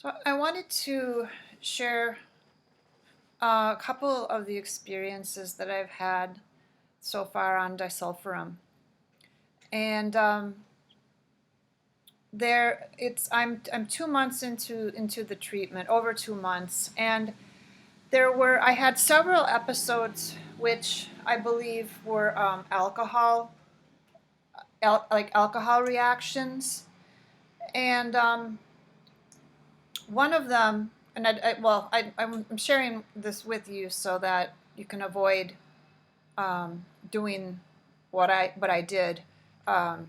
So I wanted to share a couple of the experiences that I've had so far on Disulfiram. And I'm 2 months into the treatment, over 2 months, and I had several episodes which I believe were like alcohol reactions, and one of them, and I'm sharing this with you so that you can avoid doing what I did to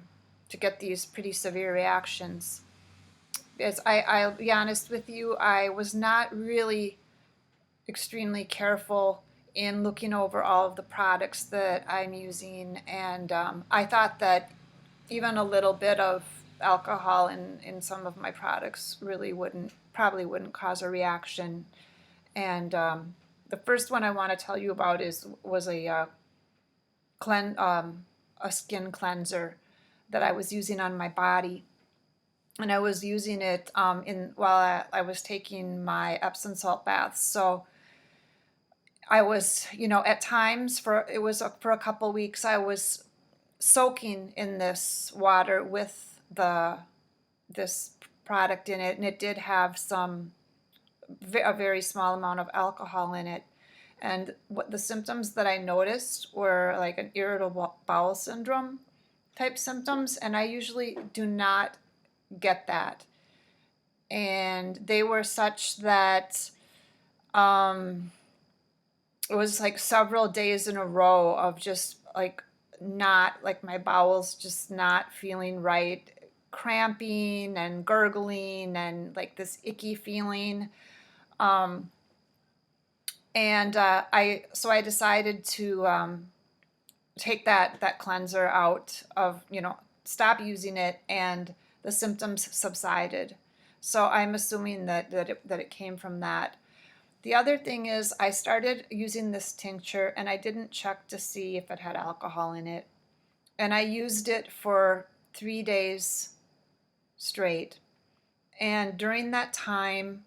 get these pretty severe reactions. Because I'll be honest with you, I was not really extremely careful in looking over all of the products that I'm using, and I thought that even a little bit of alcohol in some of my products probably wouldn't cause a reaction. And the first one I want to tell you about was a skin cleanser that I was using on my body, and I was using it while I was taking my Epsom salt baths. So I was, at times for a couple weeks, I was soaking in this water with this product in it, and it did have a very small amount of alcohol in it. And what the symptoms that I noticed were like an irritable bowel syndrome type symptoms, and I usually do not get that. And they were such that it was like several days in a row of just like not like my bowels just not feeling right, cramping and gurgling and like this icky feeling. I decided to take that cleanser out of, stop using it, and the symptoms subsided. So I'm assuming that it came from that. The other thing is I started using this tincture and I didn't check to see if it had alcohol in it. And I used it for 3 days straight. And during that time,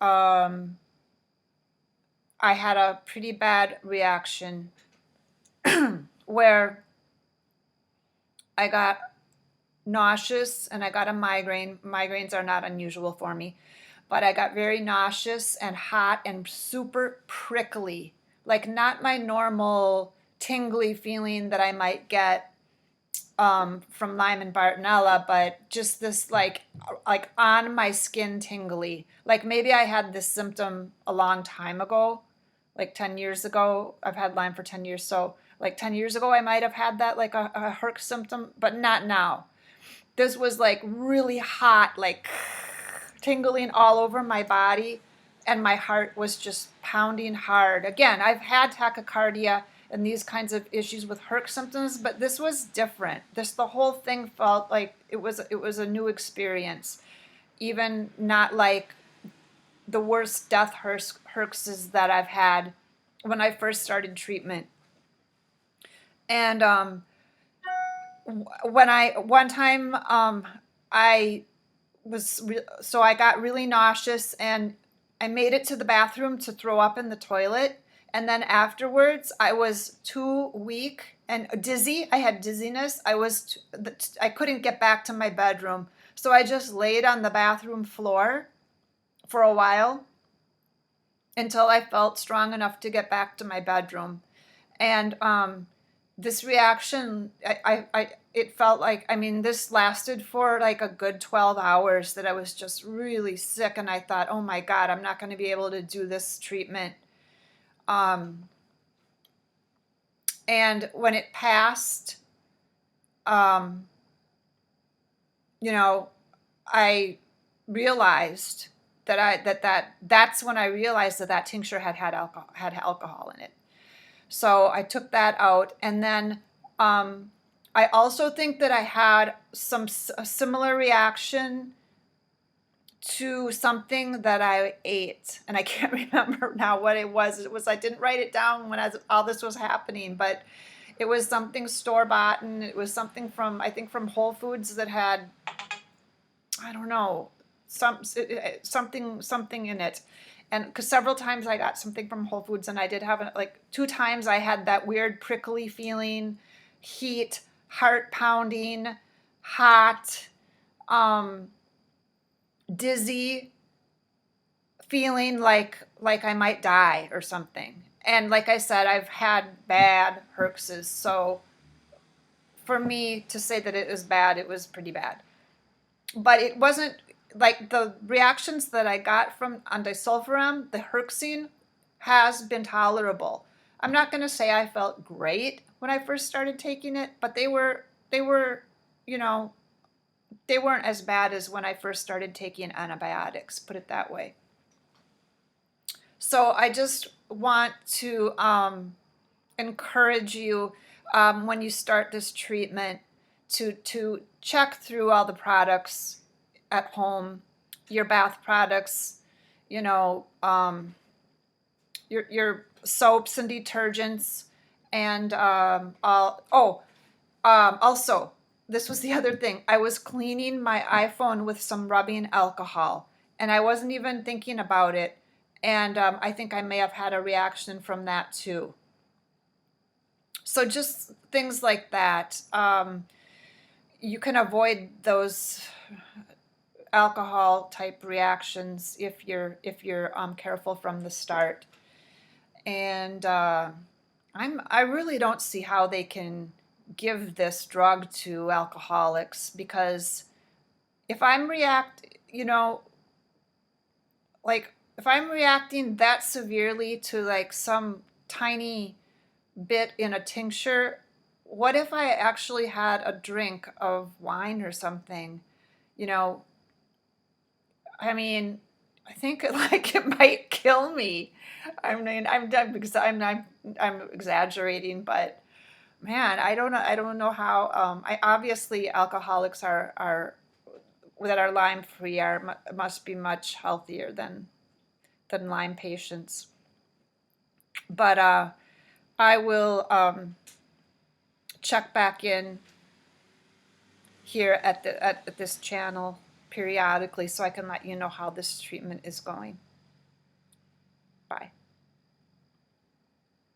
I had a pretty bad reaction where I got nauseous and I got a migraine. Migraines are not unusual for me, but I got very nauseous and hot and super prickly, like not my normal tingly feeling that I might get from Lyme and Bartonella, but just this like on my skin tingly. Like maybe I had this symptom a long time ago, like 10 years ago. I've had Lyme for 10 years, so like 10 years ago I might have had that, like a herc symptom, but not now. This was like really hot, like tingling all over my body, and my heart was just pounding hard. Again, I've had tachycardia and these kinds of issues with herc symptoms, but this was different. The whole thing felt like it was a new experience, even not like the worst death herxes that I've had when I first started treatment. And one time I I got really nauseous, and I made it to the bathroom to throw up in the toilet, and then afterwards I was too weak and dizzy. I had dizziness. I couldn't get back to my bedroom, so I just laid on the bathroom floor for a while until I felt strong enough to get back to my bedroom. And this reaction, it felt like, this lasted for like a good 12 hours, that I was just really sick, and I thought, oh my God, I'm not going to be able to do this treatment. And when it passed, I realized that's when I realized that tincture had alcohol in it. So I took that out, and then I also think that I had a similar reaction to something that I ate, and I can't remember now what it was. I didn't write it down when all this was happening, but it was something store-bought, and it was something from Whole Foods that had, I don't know, something in it. And because several times I got something from Whole Foods, and I did have like 2 times I had that weird prickly feeling, heat, heart pounding, hot, dizzy, feeling like I might die or something. And like I said, I've had bad herxes, so for me to say that it was bad, it was pretty bad. But it wasn't like the reactions that I got from Disulfiram, the herxing has been tolerable. I'm not going to say I felt great when I first started taking it, but they were, you know, they weren't as bad as when I first started taking antibiotics, put it that way. So I just want to encourage you when you start this treatment to check through all the products at home, your bath products, you know, your soaps and detergents, and also, this was the other thing. I was cleaning my iPhone with some rubbing alcohol, and I wasn't even thinking about it. And I think I may have had a reaction from that too. So just things like that. You can avoid those alcohol type reactions if you're careful from the start. And I really don't see how they can give this drug to alcoholics, because if I'm if I'm reacting that severely to like some tiny bit in a tincture, what if I actually had a drink of wine or something? You know, I mean, I think it might kill me. I mean, I'm done because I'm exaggerating, but man, I don't know how. I obviously alcoholics are that are Lyme free must be much healthier than Lyme patients. But I will check back in here at this channel periodically so I can let you know how this treatment is going.